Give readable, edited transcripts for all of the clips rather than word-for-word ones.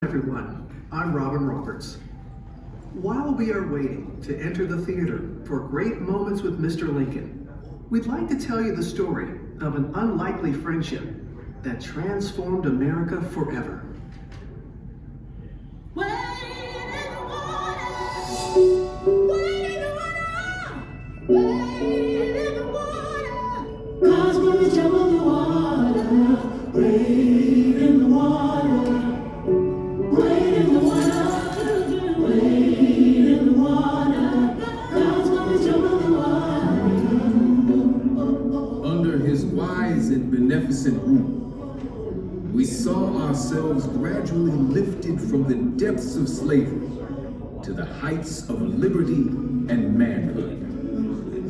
Everyone, I'm Robin Roberts. While we are waiting to enter the theater for great moments with Mr. Lincoln, we'd like to tell you the story of an unlikely friendship that transformed America forever. Wade in the water, wade in the water, wade in the water. Cause when we jump in the water, wade in the water, wade in the water, wade in the water. Cause when we jump in the water. Under his wise and beneficent rule, we saw ourselves gradually lifted from the depths of slavery to the heights of liberty and manhood.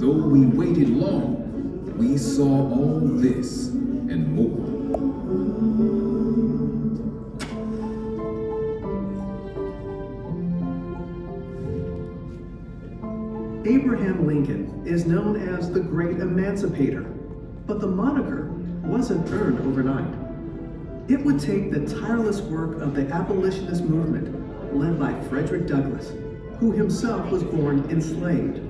Though we waited long, we saw all this and more. Abraham Lincoln is known as the Great Emancipator, but the moniker wasn't earned overnight. It would take the tireless work of the abolitionist movement led by Frederick Douglass, who himself was born enslaved,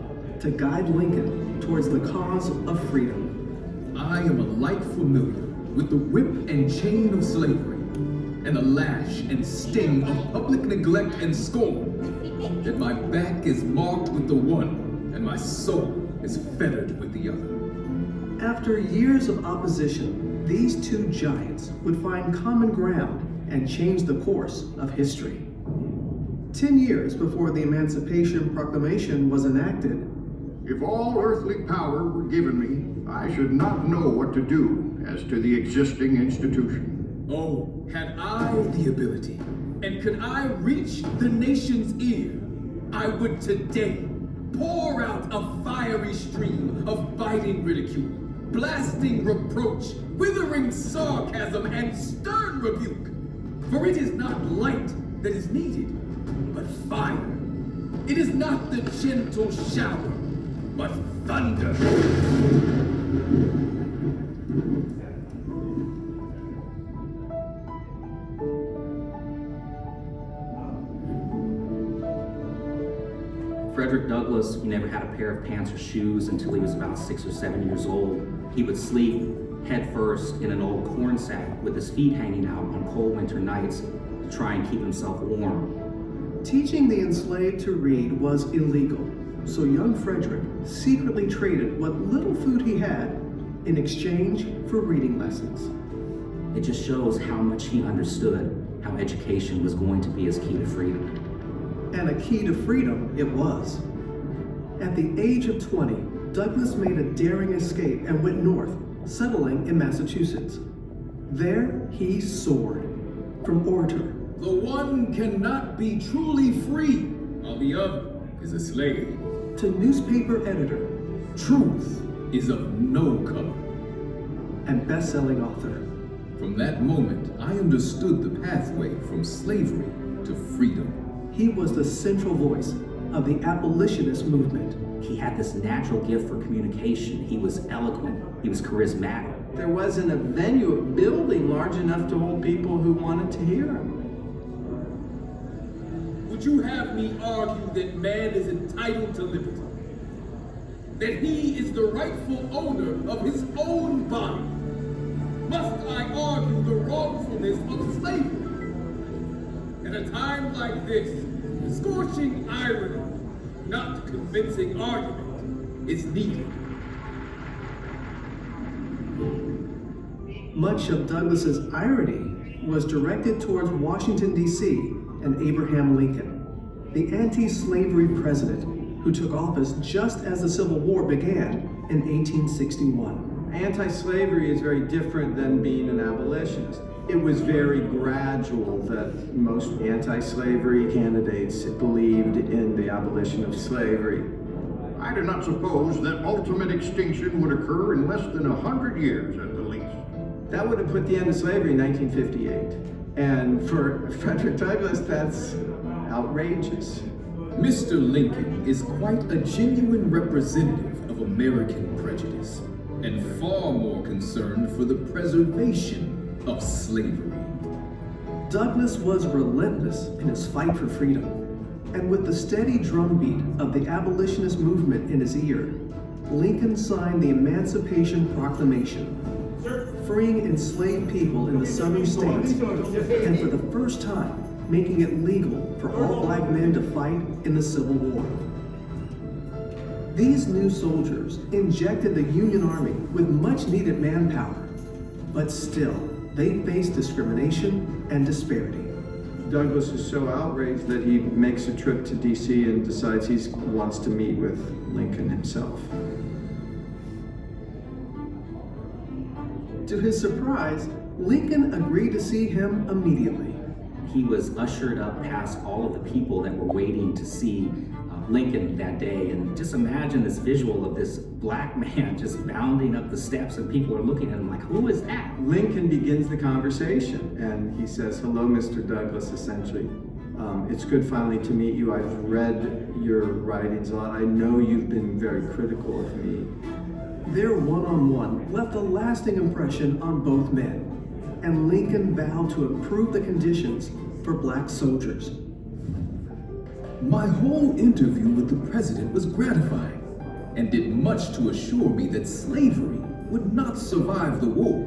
to guide Lincoln towards the cause of freedom. I am alike familiar with the whip and chain of slavery, and the lash and sting of public neglect and scorn, that my back is marked with the one, and my soul is fettered with the other. After years of opposition, these two giants would find common ground and change the course of history. 10 years before the Emancipation Proclamation was enacted, if all earthly power were given me, I should not know what to do as to the existing institution. Oh, had I the ability, and could I reach the nation's ear, I would today pour out a fiery stream of biting ridicule, blasting reproach, withering sarcasm, and stern rebuke. For it is not light that is needed, but fire. It is not the gentle shower, but thunder. Frederick Douglass, he never had a pair of pants or shoes until he was about 6 or 7 years old. He would sleep head first in an old corn sack with his feet hanging out on cold winter nights to try and keep himself warm. teaching the enslaved to read was illegal, so young Frederick secretly traded what little food he had in exchange for reading lessons. It just shows how much he understood how education was going to be his key to freedom. And a key to freedom it was. At the age of 20, Douglass made a daring escape and went north, settling in Massachusetts. There he soared. From orator, The one cannot be truly free, while the other is a slave. to newspaper editor, Truth is of no color. and best-selling author. From that moment, I understood the pathway from slavery to freedom. He was the central voice of the abolitionist movement. He had this natural gift for communication. He was eloquent. He was charismatic. There wasn't a venue, a building large enough to hold people who wanted to hear him. Would you have me argue that man is entitled to liberty? That he is the rightful owner of his own body? Must I argue the wrongfulness of slavery? At a time like this, scorching irony, not convincing argument, is needed. Much of Douglass's irony was directed towards Washington, D.C. and Abraham Lincoln, the anti-slavery president who took office just as the Civil War began in 1861. Anti-slavery is very different than being an abolitionist. It was very gradual that most anti-slavery candidates believed in the abolition of slavery. I do not suppose that ultimate extinction would occur in less than 100 years at the least. That would have put the end of slavery in 1958. And for Frederick Douglass, that's outrageous. Mr. Lincoln is quite a genuine representative of American prejudice, and far more concerned for the preservation of slavery. Douglass was relentless in his fight for freedom, and with the steady drumbeat of the abolitionist movement in his ear, Lincoln signed the Emancipation Proclamation, freeing enslaved people in the southern states, and for the first time, making it legal for all black men to fight in the Civil War. These new soldiers injected the Union Army with much needed manpower, but still, they faced discrimination and disparity. Douglass is so outraged that he makes a trip to DC and decides he wants to meet with Lincoln himself. To his surprise, Lincoln agreed to see him immediately. He was ushered up past all of the people that were waiting to see Lincoln that day. And just imagine this visual of this black man just bounding up the steps, and people are looking at him like, who is that? Lincoln begins the conversation and he says, "Hello, Mr. Douglass," essentially. It's good finally to meet you. I've read your writings a lot. I know you've been very critical of me. Their one-on-one left a lasting impression on both men, and Lincoln vowed to improve the conditions for black soldiers. My whole interview with the president was gratifying and did much to assure me that slavery would not survive the war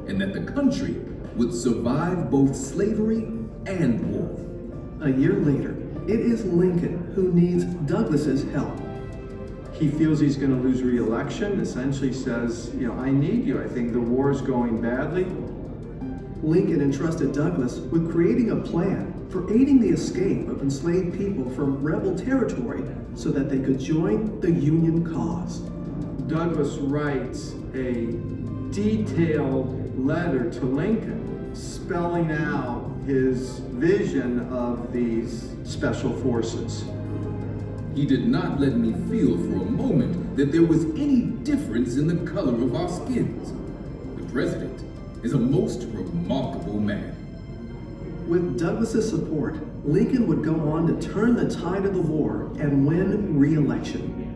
and that the country would survive both slavery and war. A year later, it is Lincoln who needs Douglass's help. He feels he's going to lose re-election, essentially says, I need you. I think the war's going badly. Lincoln entrusted Douglass with creating a plan for aiding the escape of enslaved people from rebel territory so that they could join the Union cause. Douglass writes a detailed letter to Lincoln, spelling out his vision of these special forces. He did not let me feel for a moment that there was any difference in the color of our skins. The president is a most remarkable man. With Douglass's support, Lincoln would go on to turn the tide of the war and win re-election.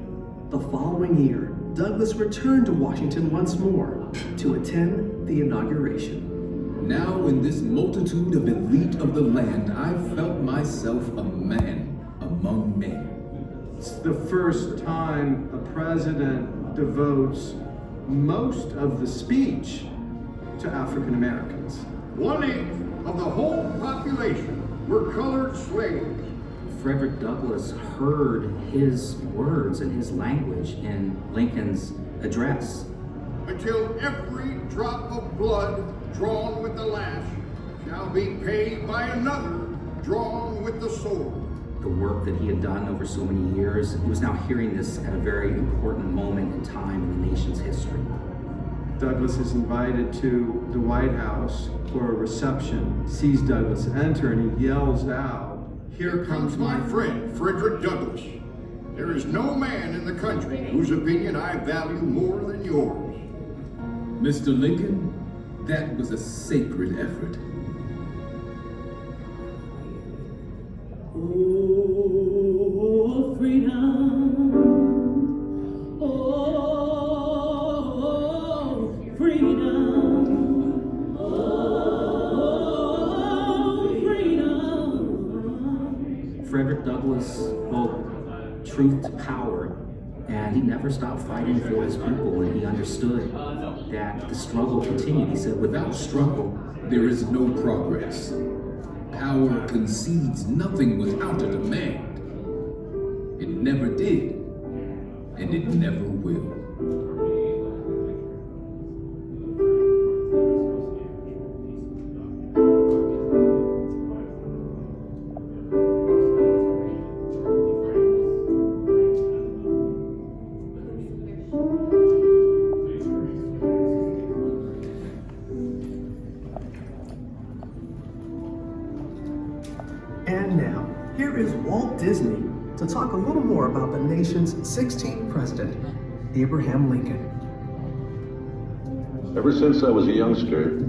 The following year, Douglass returned to Washington once more to attend the inauguration. Now in this multitude of elite of the land, I felt myself a man among men. It's the first time a president devotes most of the speech to African Americans. 1/8 of the whole population were colored slaves. Frederick Douglass heard his words and his language in Lincoln's address. Until every drop of blood drawn with the lash shall be paid by another drawn with the sword. The work that he had done over so many years, he was now hearing this at a very important moment in time in the nation's history. Douglass is invited to the White House for a reception, sees Douglass enter, and he yells out, Here comes my friend, Frederick Douglass. There is no man in the country whose opinion I value more than yours. Mr. Lincoln, that was a sacred effort. Oh, freedom. Oh, freedom. Oh, freedom. Frederick Douglass spoke truth to power, and he never stopped fighting for his people, and he understood that the struggle continued. He said, without struggle, There is no progress. Power concedes nothing without a demand. It never did, and it never will. And now, here is Walt Disney to talk a little more about the nation's 16th president, Abraham Lincoln. Ever since I was a youngster,